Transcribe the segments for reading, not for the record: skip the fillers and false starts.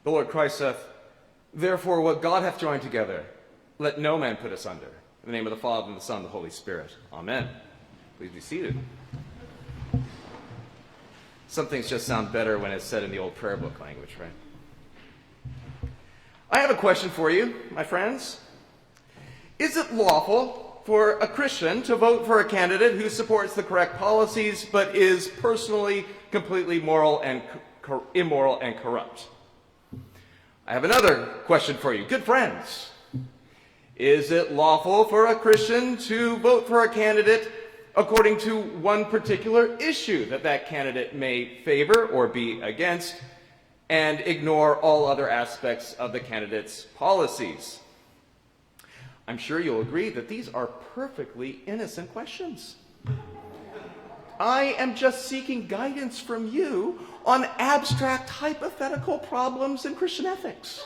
The Lord Christ saith, Therefore what God hath joined together, let no man put asunder. In the name of the Father, and the Son, and the Holy Spirit. Amen. Please be seated. Some things just sound better when it's said in the old prayer book language, right? I have a question for you, my friends. Is it lawful for a Christian to vote for a candidate who supports the correct policies but is personally completely immoral and corrupt? I have another question for you. Good friends, is it lawful for a Christian to vote for a candidate according to one particular issue that that candidate may favor or be against, and ignore all other aspects of the candidate's policies? I'm sure you'll agree that these are perfectly innocent questions. I am just seeking guidance from you on abstract hypothetical problems in Christian ethics.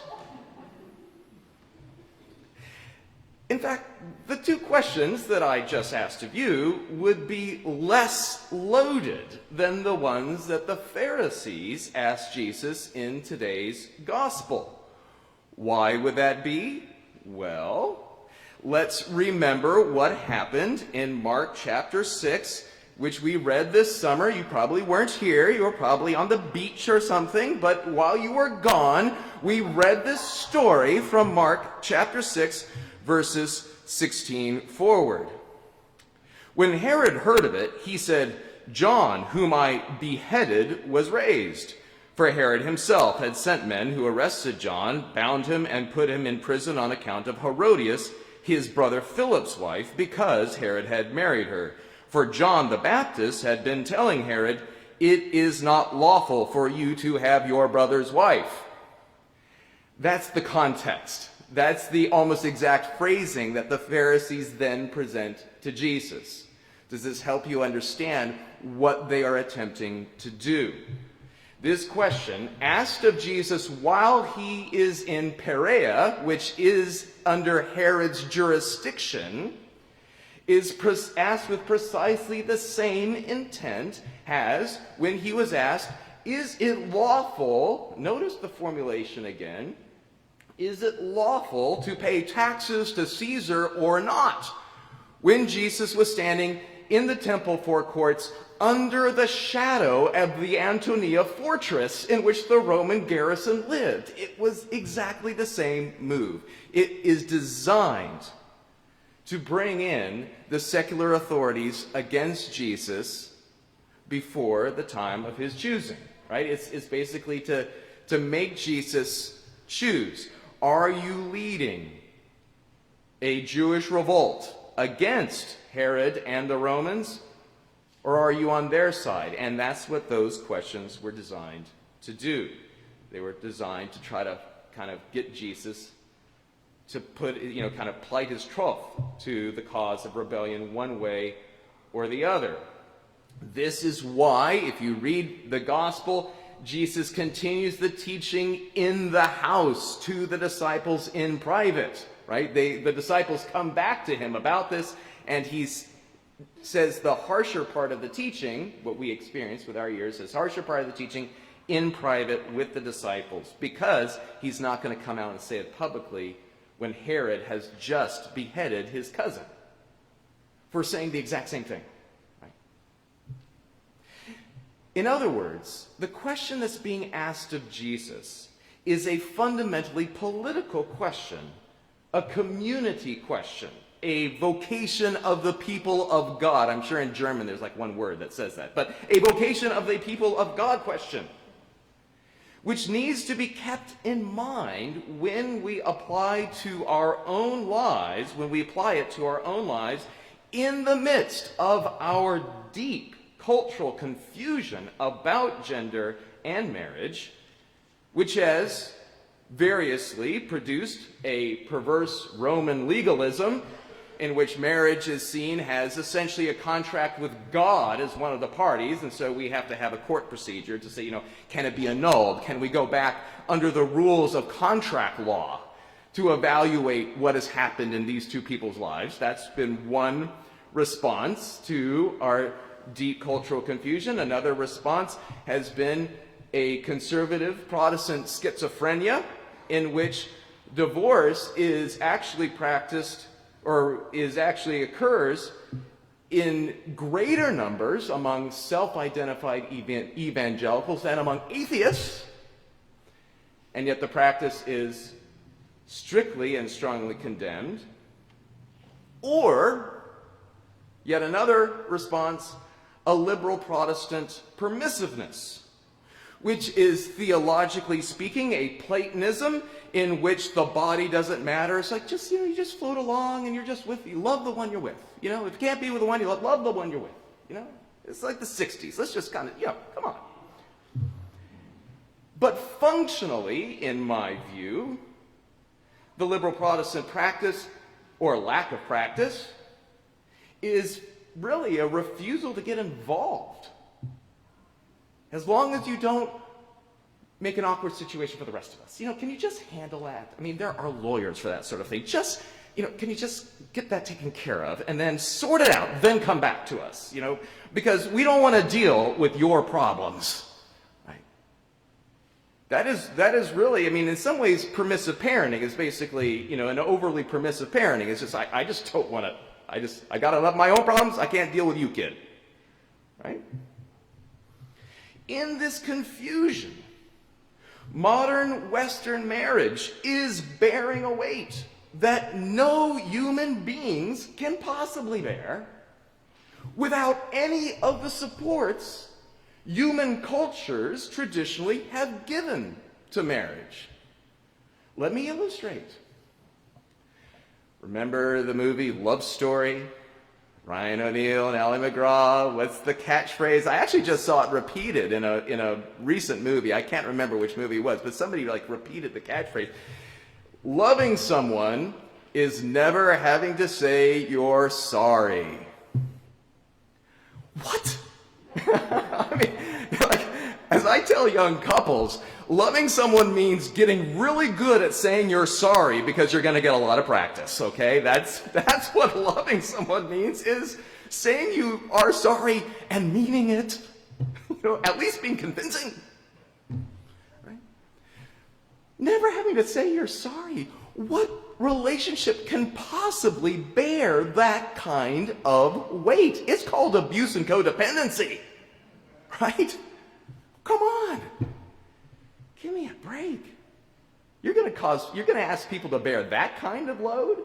In fact, the two questions that I just asked of you would be less loaded than the ones that the Pharisees asked Jesus in today's gospel. Why would that be? Well, let's remember what happened in Mark chapter 6, which we read this summer. You probably weren't here. You were probably on the beach or something. But while you were gone, we read this story from Mark chapter 6, verses 16 forward. When Herod heard of it, he said, John, whom I beheaded, was raised. For Herod himself had sent men who arrested John, bound him, and put him in prison on account of Herodias, his brother Philip's wife, because Herod had married her. For John the Baptist had been telling Herod, It is not lawful for you to have your brother's wife. That's the context. That's the almost exact phrasing that the Pharisees then present to Jesus. Does this help you understand what they are attempting to do? This question, asked of Jesus while he is in Perea, which is under Herod's jurisdiction, is asked with precisely the same intent as when he was asked, is it lawful, notice the formulation again, is it lawful to pay taxes to Caesar or not? When Jesus was standing in the temple forecourts under the shadow of the Antonia fortress in which the Roman garrison lived. It was exactly the same move. It is designed to bring in the secular authorities against Jesus before the time of his choosing, right? It's basically to make Jesus choose. Are you leading a Jewish revolt against Herod and the Romans, or are you on their side? And that's what those questions were designed to do. They were designed to try to kind of get Jesus to put, kind of plight his troth to the cause of rebellion one way or the other. This is why, if you read the gospel, Jesus continues the teaching in the house to the disciples in private, right? The disciples come back to him about this, and he says the harsher part of the teaching, what we experience with our ears, is harsher part of the teaching in private with the disciples, because he's not going to come out and say it publicly when Herod has just beheaded his cousin for saying the exact same thing. In other words, the question that's being asked of Jesus is a fundamentally political question, a community question, a vocation of the people of God. I'm sure in German there's like one word that says that, but a vocation of the people of God question, which needs to be kept in mind when we apply to our own lives, when we apply it to our own lives in the midst of our deep cultural confusion about gender and marriage, which has variously produced a perverse Roman legalism in which marriage is seen as essentially a contract with God as one of the parties, and so we have to have a court procedure to say, can it be annulled? Can we go back under the rules of contract law to evaluate what has happened in these two people's lives? That's been one response to our deep cultural confusion. Another response has been a conservative Protestant schizophrenia in which divorce is actually practiced or occurs in greater numbers among self-identified evangelicals than among atheists, and yet the practice is strictly and strongly condemned. Or, yet another response, a liberal Protestant permissiveness, which is theologically speaking a Platonism in which the body doesn't matter. It's like you just float along and you love the one you're with. If you can't be with the one you love the one you're with. It's like the 60s. Let's just come on. But functionally, in my view, the liberal Protestant practice, or lack of practice, is really a refusal to get involved. As long as you don't make an awkward situation for the rest of us. Can you just handle that? I mean, there are lawyers for that sort of thing. Can you just get that taken care of and then sort it out, then come back to us, because we don't want to deal with your problems. Right? That is really, in some ways, permissive parenting is basically, an overly permissive parenting. It's just, I just don't want to, I got enough of my own problems, I can't deal with you, kid. Right? In this confusion, modern Western marriage is bearing a weight that no human beings can possibly bear without any of the supports human cultures traditionally have given to marriage. Let me illustrate. Remember the movie Love Story? Ryan O'Neal and Ally McGraw. What's the catchphrase? I actually just saw it repeated in a recent movie. I can't remember which movie it was, but somebody repeated the catchphrase. Loving someone is never having to say you're sorry. What? As I tell young couples, loving someone means getting really good at saying you're sorry because you're going to get a lot of practice, okay? That's what loving someone means, is saying you are sorry and meaning it. At least being convincing. Right? Never having to say you're sorry. What relationship can possibly bear that kind of weight? It's called abuse and codependency. Right? Come on. Give me a break. You're going to ask people to bear that kind of load?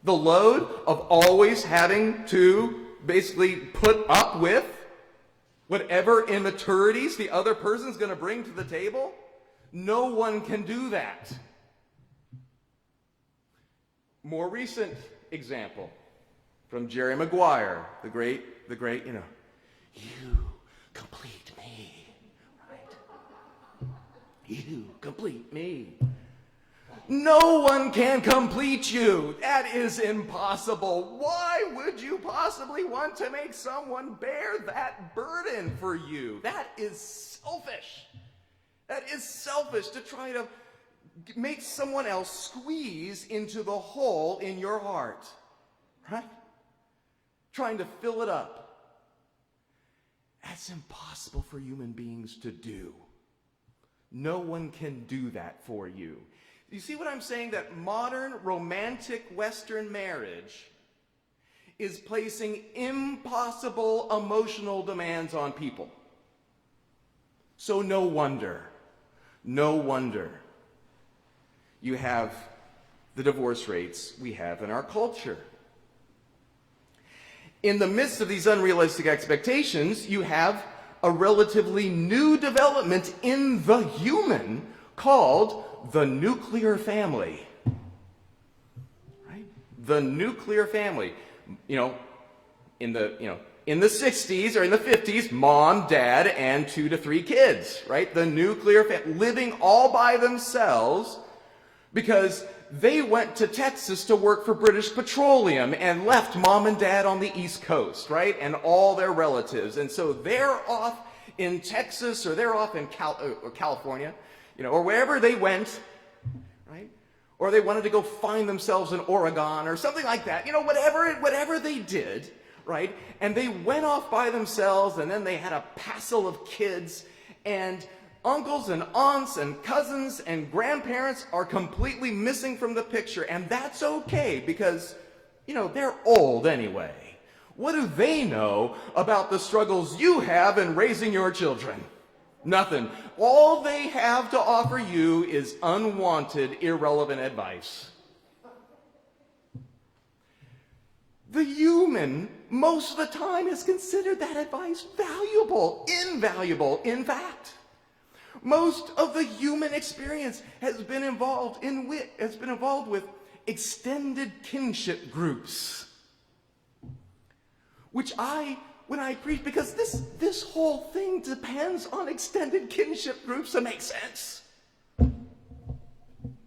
The load of always having to basically put up with whatever immaturities the other person's going to bring to the table? No one can do that. More recent example from Jerry Maguire, the great, you complete me, right? You complete me. No one can complete you. That is impossible. Why would you possibly want to make someone bear that burden for you? That is selfish. That is selfish to try to make someone else squeeze into the hole in your heart, right? Trying to fill it up. That's impossible for human beings to do. No one can do that for you. You see what I'm saying? That modern romantic Western marriage is placing impossible emotional demands on people. So no wonder you have the divorce rates we have in our culture. In the midst of these unrealistic expectations, you have a relatively new development in the human called the nuclear family. Right? The nuclear family. In the 60s or in the 50s, mom, dad, and 2 to 3 kids, right? The nuclear family, living all by themselves because they went to Texas to work for British Petroleum and left mom and dad on the East Coast, right? And all their relatives. And so they're off in Texas or they're off in California, or wherever they went, right? Or they wanted to go find themselves in Oregon or something like that. Whatever they did, right? And they went off by themselves, and then they had a passel of kids, and uncles and aunts and cousins and grandparents are completely missing from the picture, and that's okay because, they're old anyway. What do they know about the struggles you have in raising your children? Nothing. All they have to offer you is unwanted, irrelevant advice. The human, most of the time, has considered that advice valuable, invaluable, in fact. Most of the human experience has been involved with extended kinship groups, which when I preach, because this whole thing depends on extended kinship groups to make sense.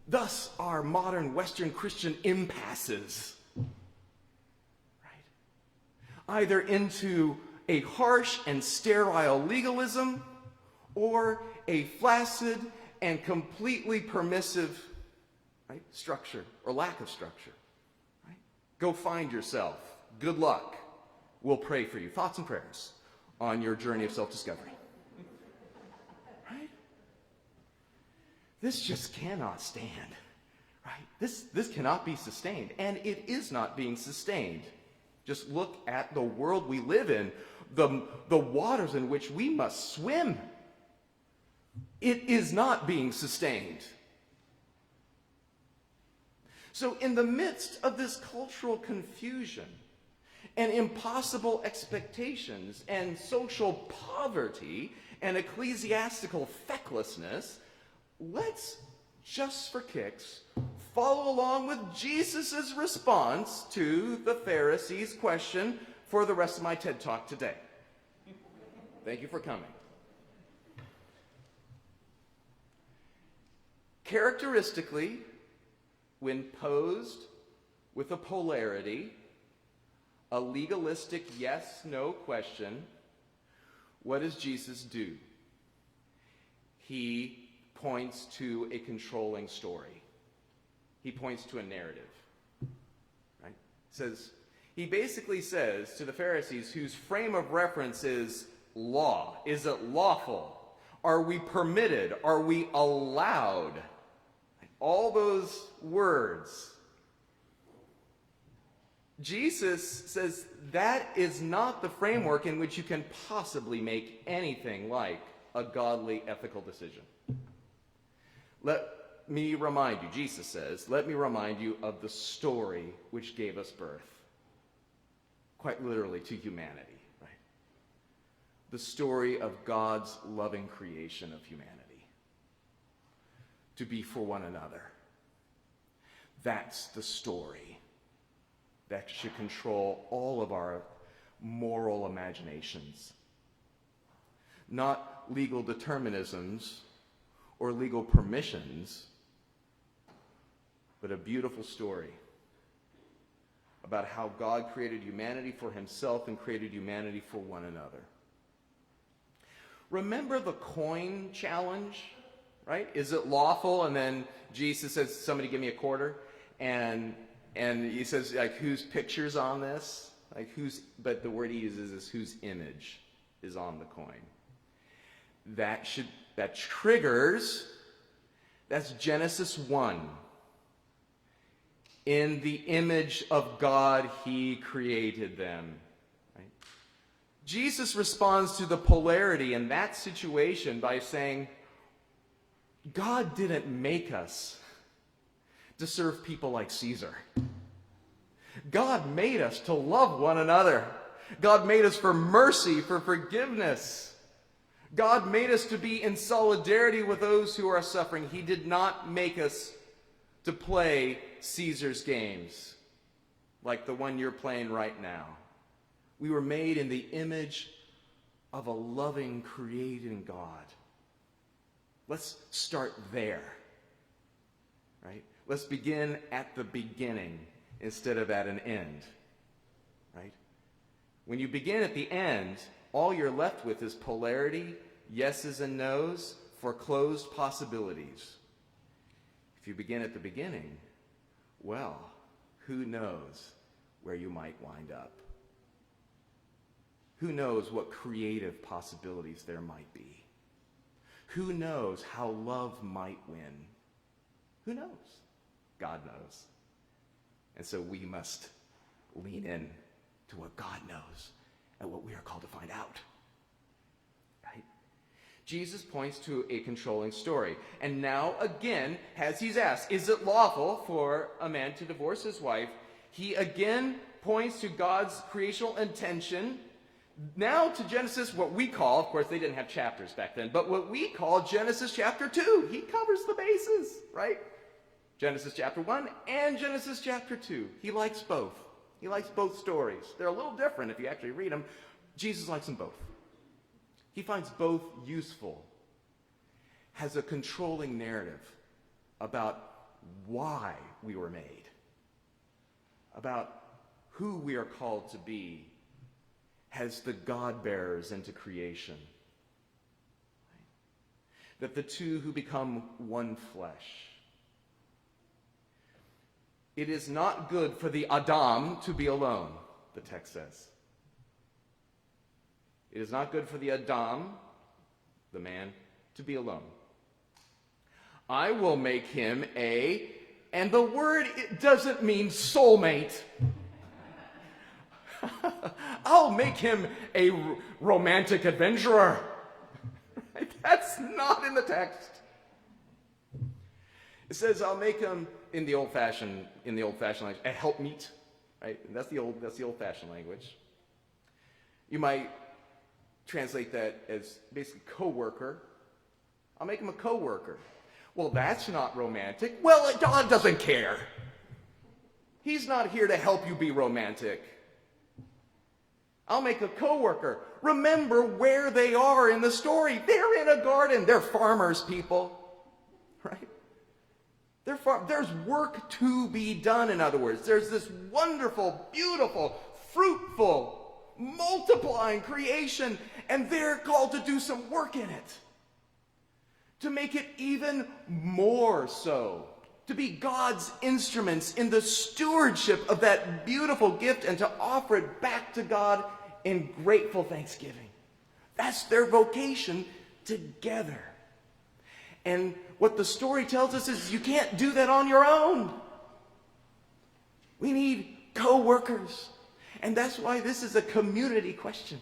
Thus, our modern Western Christian impasses, either into a harsh and sterile legalism or a flaccid and completely permissive structure or lack of structure. Go find yourself. Good luck. We'll pray for you. Thoughts and prayers on your journey of self-discovery. Right? This just cannot stand. Right? This cannot be sustained, and it is not being sustained. Just look at the world we live in, the waters in which we must swim. It is not being sustained. So in the midst of this cultural confusion and impossible expectations and social poverty and ecclesiastical fecklessness, let's, just for kicks, follow along with Jesus' response to the Pharisees' question for the rest of my TED Talk today. Thank you for coming. Characteristically, when posed with a polarity, a legalistic yes-no question, what does Jesus do? He points to a controlling story. He points to a narrative. Right? He basically says to the Pharisees, whose frame of reference is law. Is it lawful? Are we permitted? Are we allowed? All those words. Jesus says that is not the framework in which you can possibly make anything like a godly ethical decision. Let me remind you, Jesus says, let me remind you of the story which gave us birth. Quite literally to humanity, right? The story of God's loving creation of humanity. To be for one another. That's the story that should control all of our moral imaginations. Not legal determinisms or legal permissions, but a beautiful story about how God created humanity for himself and created humanity for one another. Remember the coin challenge? Right? Is it lawful? And then Jesus says, somebody give me a quarter. And he says, like, whose picture's on this? But the word he uses is whose image is on the coin. That triggers, that's Genesis 1. In the image of God, he created them. Right? Jesus responds to the polarity in that situation by saying, God didn't make us to serve people like Caesar. God made us to love one another. God made us for mercy, for forgiveness. God made us to be in solidarity with those who are suffering. He did not make us to play Caesar's games like the one you're playing right now. We were made in the image of a loving, creating God. Let's start there, right? Let's begin at the beginning instead of at an end, right? When you begin at the end, all you're left with is polarity, yeses and nos, foreclosed possibilities. If you begin at the beginning, well, who knows where you might wind up? Who knows what creative possibilities there might be? Who knows how love might win? Who knows? God knows. And so we must lean in to what God knows and what we are called to find out. Right? Jesus points to a controlling story. And now, again, as he's asked, is it lawful for a man to divorce his wife? He again points to God's creational intention. Now to Genesis, what we call, of course, they didn't have chapters back then, but what we call Genesis chapter 2. He covers the bases, right? Genesis chapter 1 and Genesis chapter 2. He likes both. He likes both stories. They're a little different if you actually read them. Jesus likes them both. He finds both useful. Has a controlling narrative about why we were made, about who we are called to be, has the God-bearers into creation. That the two who become one flesh. It is not good for the Adam to be alone, the text says. It is not good for the Adam, the man, to be alone. I will make him a, and the word, it doesn't mean soulmate. I'll make him a romantic adventurer. That's not in the text. It says I'll make him in the old-fashioned language a helpmeet, right? And that's the old-fashioned language. You might translate that as basically co-worker. I'll make him a co-worker. Well, that's not romantic. Well, God doesn't care. He's not here to help you be romantic. I'll make a co-worker. Remember where they are in the story. They're in a garden. They're farmers, people. Right? There's work to be done, in other words. There's this wonderful, beautiful, fruitful, multiplying creation, and they're called to do some work in it. To make it even more so. To be God's instruments in the stewardship of that beautiful gift and to offer it back to God in grateful thanksgiving. That's their vocation together. And what the story tells us is you can't do that on your own. We need co-workers. And that's why this is a community question.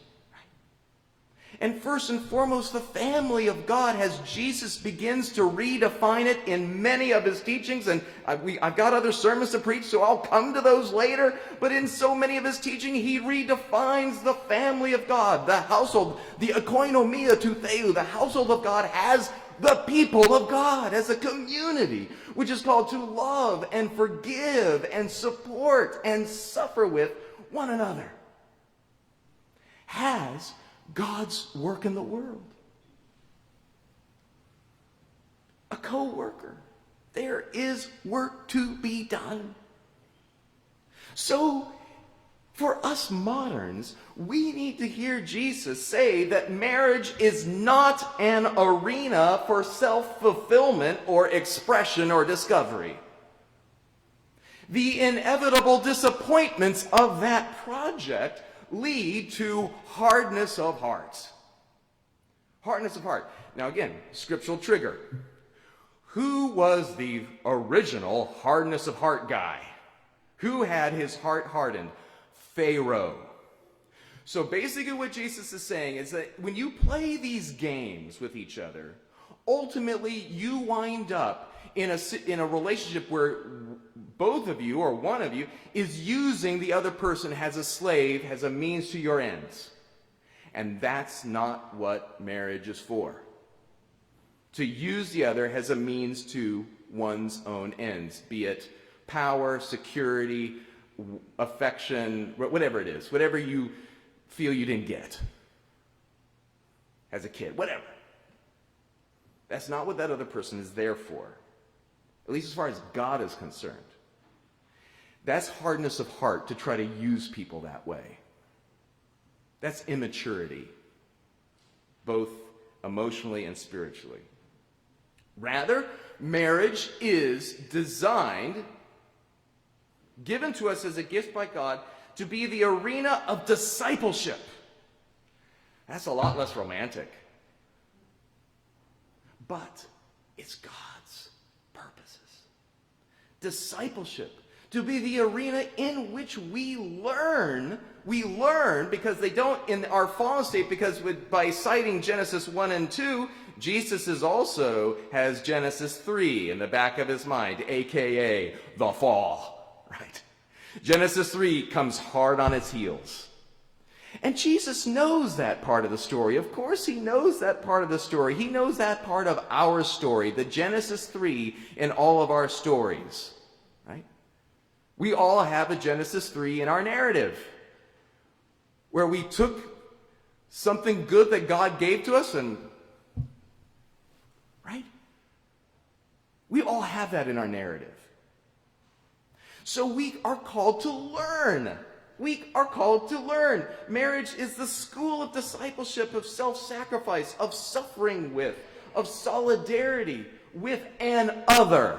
And first and foremost, the family of God, as Jesus begins to redefine it in many of his teachings. And I've got other sermons to preach, so I'll come to those later. But in so many of his teaching, he redefines the family of God, the household, the oikonomia to theou, the household of God, as the people of God, as a community, which is called to love and forgive and support and suffer with one another. Has God's work in the world. A co-worker. There is work to be done. So, for us moderns, we need to hear Jesus say that marriage is not an arena for self-fulfillment or expression or discovery. The inevitable disappointments of that project lead to hardness of heart. Hardness of heart. Now again, scriptural trigger. Who was the original hardness of heart guy? Who had his heart hardened? Pharaoh. So basically what Jesus is saying is that when you play these games with each other, ultimately you wind up in a relationship where both of you or one of you is using the other person as a slave, as a means to your ends. And that's not what marriage is for. To use the other as a means to one's own ends, be it power, security, affection, whatever it is, whatever you feel you didn't get as a kid, whatever. That's not what that other person is there for, at least as far as God is concerned. That's hardness of heart, to try to use people that way. That's immaturity, both emotionally and spiritually. Rather, marriage is designed, given to us as a gift by God, to be the arena of discipleship. That's a lot less romantic. but it's God's purposes. Discipleship, to be the arena in which we learn because they don't in our fallen state, because by citing Genesis 1 and 2, Jesus has Genesis 3 in the back of his mind, aka the fall, right? Genesis 3 comes hard on its heels. And Jesus knows that part of the story. Of course, he knows that part of the story. He knows that part of our story, the Genesis 3 in all of our stories, right? We all have a Genesis 3 in our narrative, where we took something good that God gave to us and, right? We all have that in our narrative. So we are called to learn. We are called to learn. Marriage is the school of discipleship, of self-sacrifice, of suffering with, of solidarity with an other,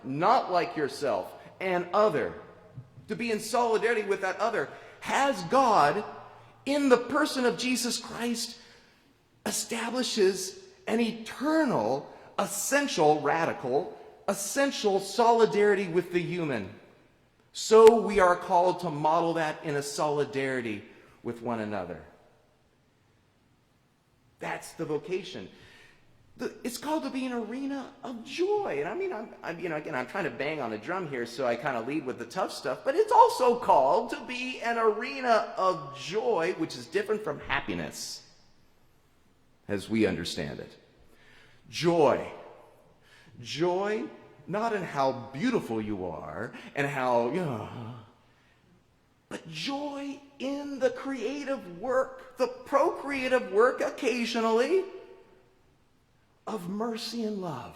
not like yourself, an other. To be in solidarity with that other. Has God, in the person of Jesus Christ, establishes an eternal, essential solidarity with the human. So we are called to model that in a solidarity with one another. That's the vocation. It's called to be an arena of joy. And I mean, I'm trying to bang on a drum here, so I kind of lead with the tough stuff, but it's also called to be an arena of joy, which is different from happiness, as we understand it. Joy. Joy, not in how beautiful you are and how, but joy in the creative work, the procreative work occasionally of mercy and love.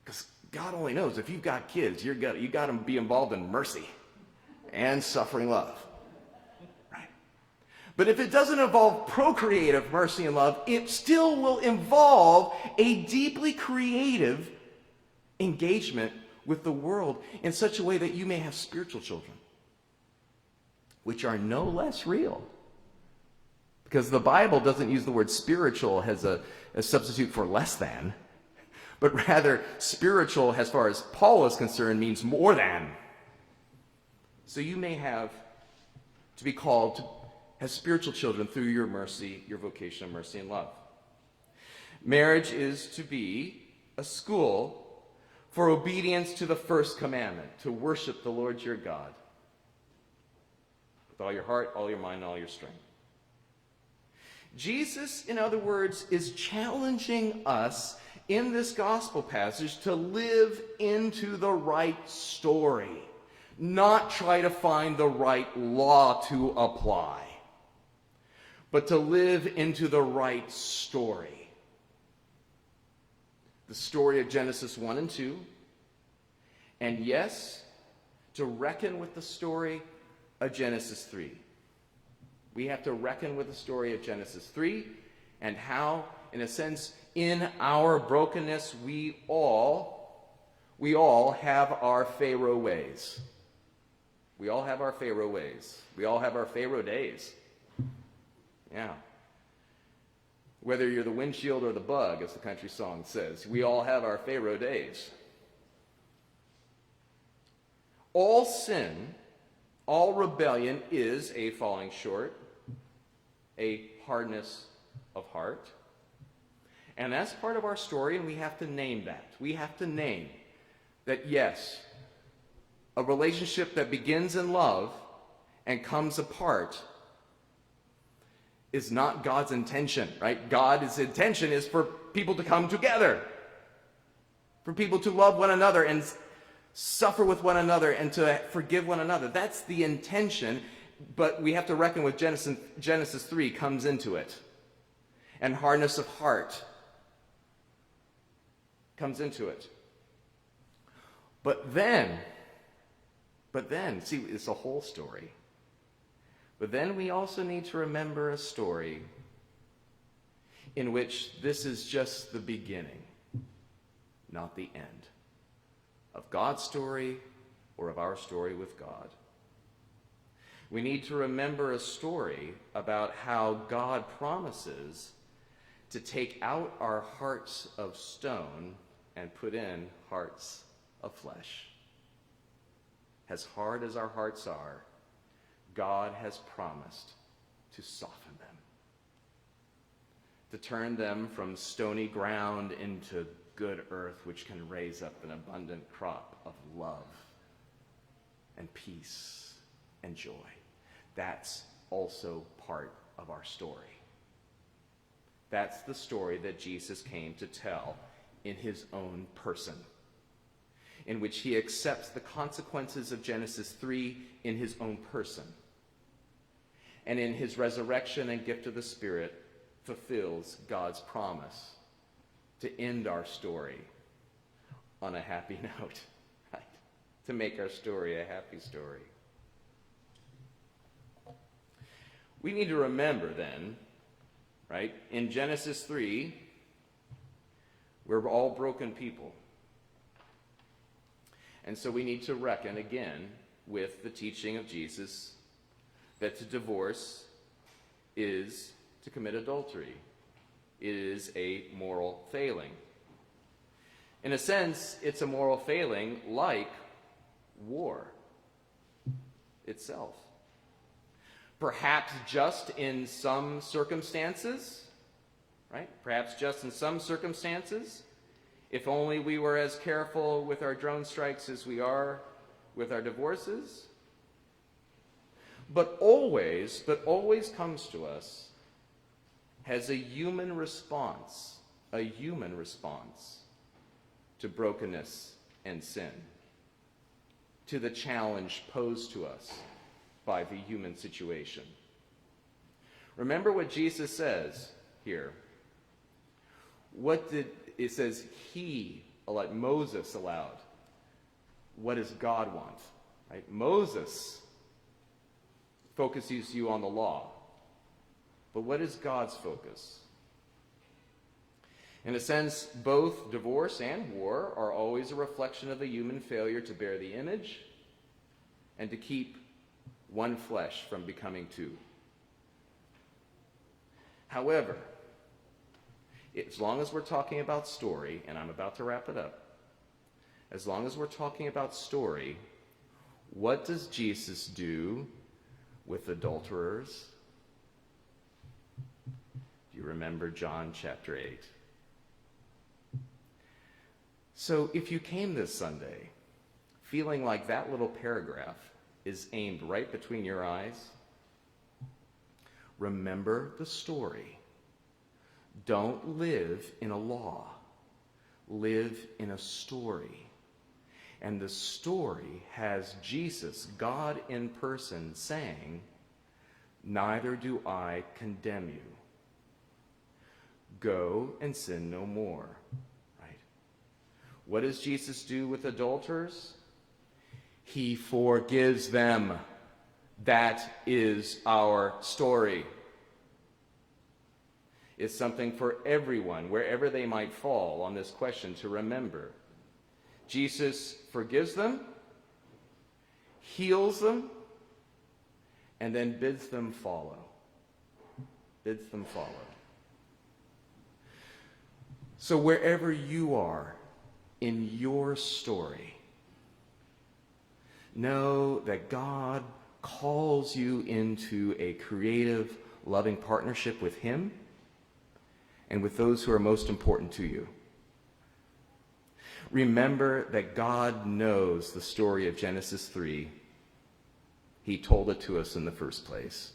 Because God only knows, if you've got kids, you got to be involved in mercy and suffering love. Right? But if it doesn't involve procreative mercy and love, it still will involve a deeply creative engagement with the world in such a way that you may have spiritual children, which are no less real. Because the Bible doesn't use the word spiritual as a substitute for less than, but rather spiritual, as far as Paul is concerned, means more than. So you may have to be called to have spiritual children through your mercy, your vocation of mercy and love. Marriage is to be a school for obedience to the first commandment, to worship the Lord your God with all your heart, all your mind, and all your strength. Jesus, in other words, is challenging us in this gospel passage to live into the right story, not try to find the right law to apply, but to live into the right story. The story of Genesis 1 and 2, and yes, to reckon with the story of Genesis 3. We have to reckon with the story of Genesis 3 and how, in a sense, in our brokenness, we all have our Pharaoh ways. We all have our Pharaoh ways. We all have our Pharaoh days. Yeah. Whether you're the windshield or the bug, as the country song says, we all have our Pharaoh days. All sin, all rebellion is a falling short, a hardness of heart. And that's part of our story, and we have to name that. We have to name that, yes, a relationship that begins in love and comes apart is not God's intention, right? God's intention is for people to come together, for people to love one another and suffer with one another and to forgive one another. That's the intention, but we have to reckon with Genesis 3 comes into it. And hardness of heart comes into it. But then, see, it's a whole story. But then we also need to remember a story in which this is just the beginning, not the end, of God's story or of our story with God. We need to remember a story about how God promises to take out our hearts of stone and put in hearts of flesh. As hard as our hearts are, God has promised to soften them, to turn them from stony ground into good earth, which can raise up an abundant crop of love and peace and joy. That's also part of our story. That's the story that Jesus came to tell in his own person, in which he accepts the consequences of Genesis 3 in his own person, and in his resurrection and gift of the Spirit fulfills God's promise to end our story on a happy note, right? To make our story a happy story. We need to remember then, right, in Genesis 3, we're all broken people. And so we need to reckon again with the teaching of Jesus that to divorce is to commit adultery. It is a moral failing. In a sense, it's a moral failing like war itself. Perhaps just in some circumstances, right? Perhaps just in some circumstances, if only we were as careful with our drone strikes as we are with our divorces. But always comes to us as a human response to brokenness and sin, to the challenge posed to us by the human situation. Remember what Jesus says here. It says Moses allowed. What does God want? Right? Moses focuses you on the law. But what is God's focus? In a sense, both divorce and war are always a reflection of the human failure to bear the image and to keep one flesh from becoming two. However, as long as we're talking about story, and I'm about to wrap it up, as long as we're talking about story, what does Jesus do with adulterers? Do you remember John chapter 8? So if you came this Sunday feeling like that little paragraph is aimed right between your eyes, remember the story. Don't live in a law. Live in a story. And the story has Jesus, God in person, saying, "Neither do I condemn you. Go and sin no more." Right? What does Jesus do with adulterers? He forgives them. That is our story. It's something for everyone, wherever they might fall on this question, to remember. Jesus forgives them, heals them, and then bids them follow. Bids them follow. So wherever you are in your story, know that God calls you into a creative, loving partnership with Him and with those who are most important to you. Remember that God knows the story of Genesis 3. He told it to us in the first place.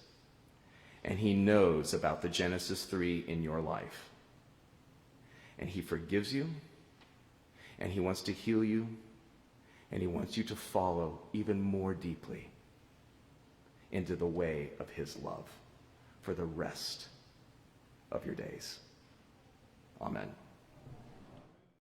And He knows about the Genesis 3 in your life. And He forgives you, and He wants to heal you, and He wants you to follow even more deeply into the way of His love for the rest of your days. Amen.